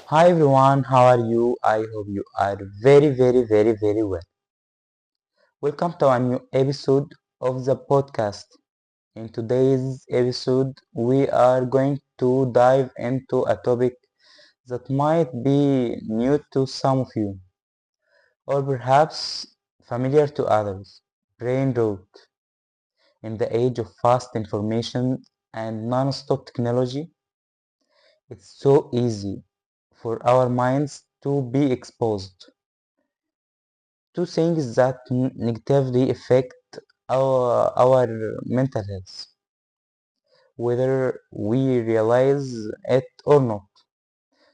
Hi everyone, how are you? I hope you are very well. Welcome to a new episode of the podcast. In today's episode, we are going to dive into a topic that might be new to some of you, or perhaps familiar to others. Brain rot. In the age of fast information and non-stop technology, it's so easy for our minds to be exposed to things that negatively affect our mental health, whether we realize it or not.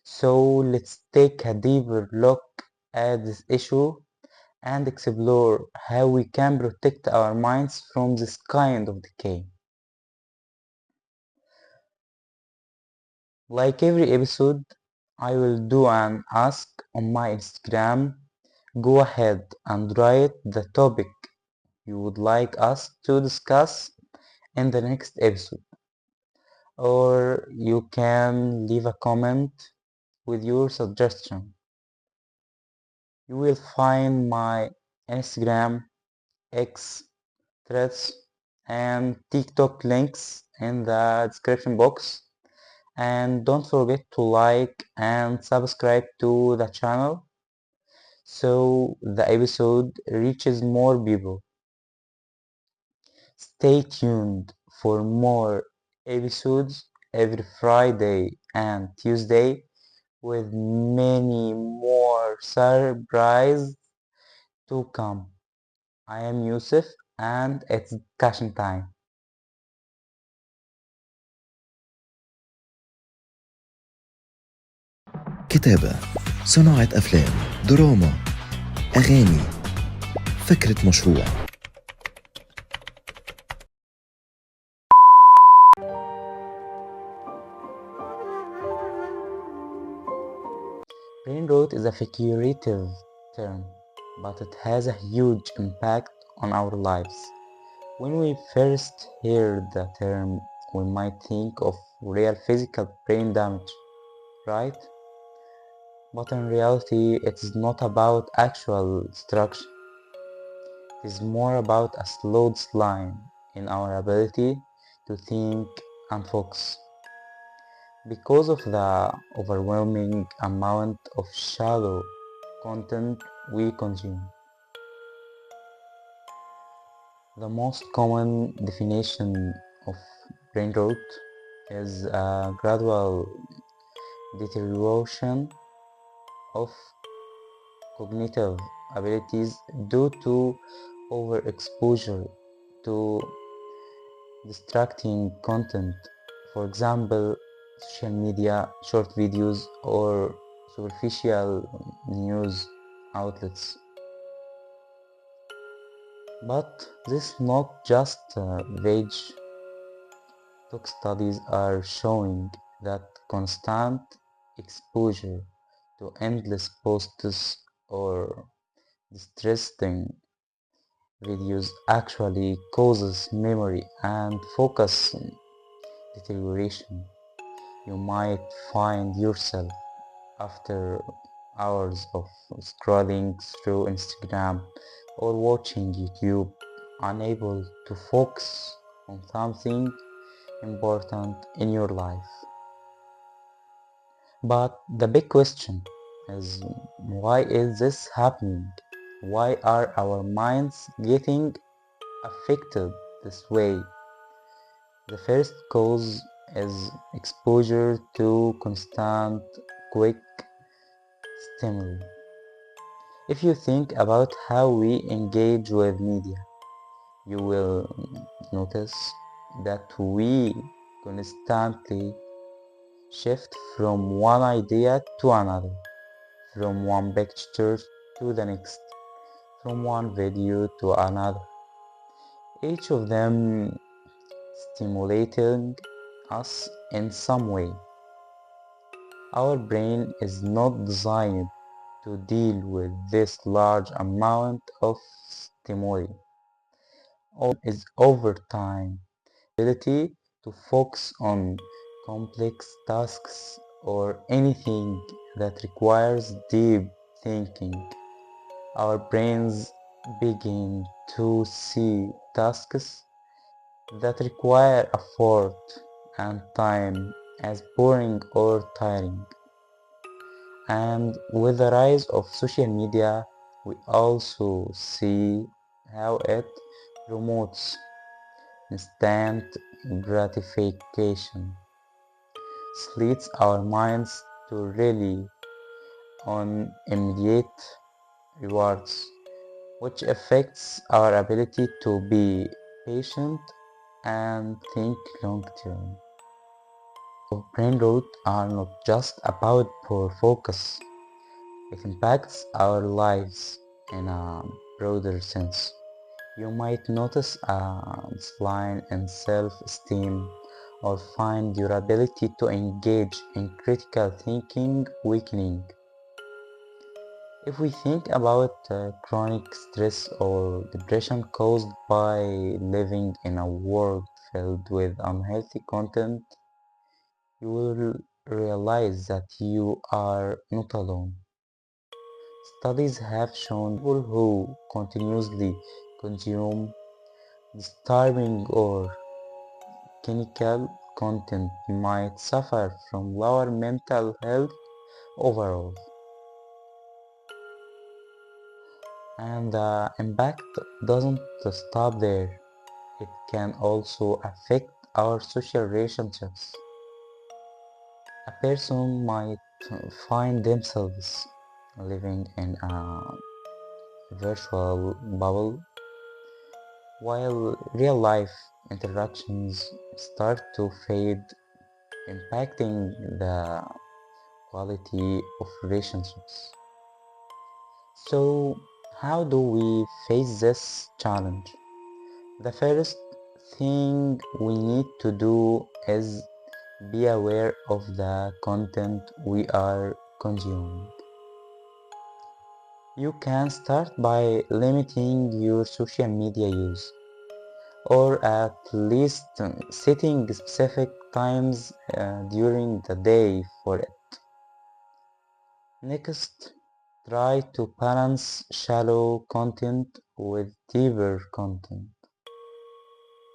So let's take a deeper look at this issue and explore how we can protect our minds from this kind of decay. Like every episode, I will do an ask on my Instagram. Go ahead and write the topic you would like us to discuss in the next episode, or you can leave a comment with your suggestion. You will find my Instagram, X, Threads, and TikTok links in the description box. And don't forget to like and subscribe to the channel so the episode reaches more people. Stay tuned for more episodes every Friday and Tuesday with many more surprises to come. I am Yusuf and it's discussion time. كتابة، صناعة أفلام، دراما، أغاني، فكرة مشروع. Brain rot is a figurative term, but it has a huge impact on our lives. When we first hear the term, we might think of real physical brain damage, right? But in reality, it is not about actual destruction. It is more about a slow decline in our ability to think and focus. Because of the overwhelming amount of shallow content we consume. The most common definition of brain rot is a gradual deterioration of cognitive abilities due to overexposure to distracting content, for example, social media, short videos, or superficial news outlets. But this is not just vague talk. Studies are showing that constant exposure to endless posts or distressing videos actually causes memory and focus deterioration. You might find yourself after hours of scrolling through Instagram or watching YouTube unable to focus on something important in your life. But the big question is, why is this happening? Why are our minds getting affected this way? The first cause is exposure to constant, quick stimuli. If you think about how we engage with media, you will notice that we constantly shift from one idea to another, from one picture to the next, from one video to another, each of them stimulating us in some way. Our brain is not designed to deal with this large amount of stimuli. All is over time ability to focus on complex tasks or anything that requires deep thinking, our brains begin to see tasks that require effort and time as boring or tiring. And with the rise of social media, we also see how it promotes instant gratification, leads our minds to rely on immediate rewards, which affects our ability to be patient and think long term. Brain rot are not just about poor focus, it impacts our lives in a broader sense. You might notice a decline in self-esteem or find your ability to engage in critical thinking weakening. If we think about chronic stress or depression caused by living in a world filled with unhealthy content, you will realize that you are not alone. Studies have shown people who continuously consume disturbing or chemical content might suffer from lower mental health overall. And the impact doesn't stop there. It can also affect our social relationships. A person might find themselves living in a virtual bubble while real life interactions start to fade, impacting the quality of relationships. So, how do we face this challenge? The first thing we need to do is be aware of the content we are consuming. You can start by limiting your social media use, or at least setting specific times during the day for it. Next, try to balance shallow content with deeper content.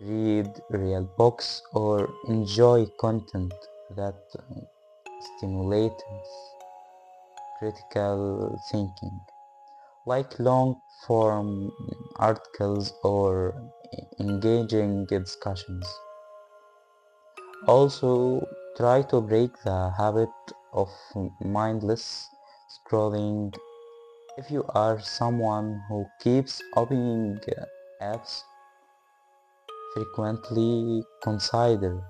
Read real books or enjoy content that stimulates critical thinking, like long form articles or engaging discussions. Also, try to break the habit of mindless scrolling. If you are someone who keeps opening apps frequently, consider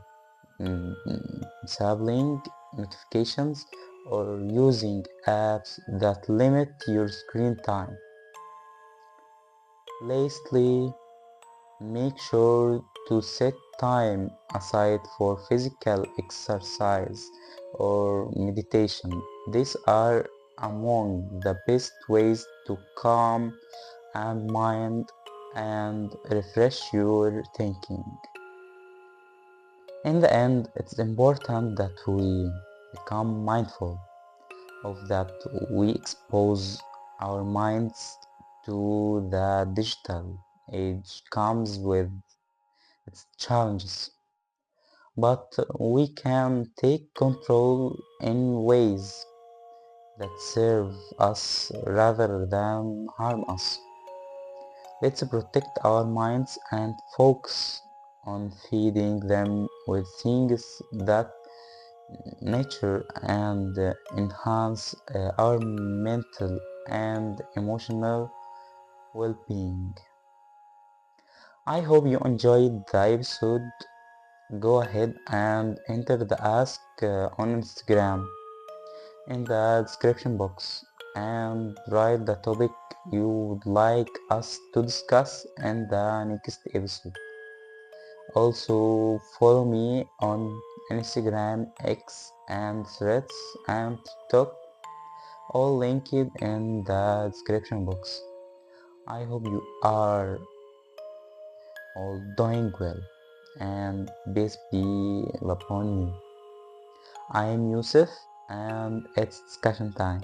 disabling notifications or using apps that limit your screen time. Lastly, make sure to set time aside for physical exercise or meditation. These are among the best ways to calm and mind and refresh your thinking. In the end, it's important that we become mindful of that we expose our minds to the digital age comes with its challenges, but we can take control in ways that serve us rather than harm us. Let's protect our minds and focus on feeding them with things that nature and enhance our mental and emotional well-being. I hope you enjoyed the episode. Go ahead and enter the ask on Instagram in the description box and write the topic you would like us to discuss in the next episode. Also follow me on Instagram, X and Threads and TikTok, all linked in the description box. I hope you are all doing well and peace be upon you. I am Yusuf and it's discussion time.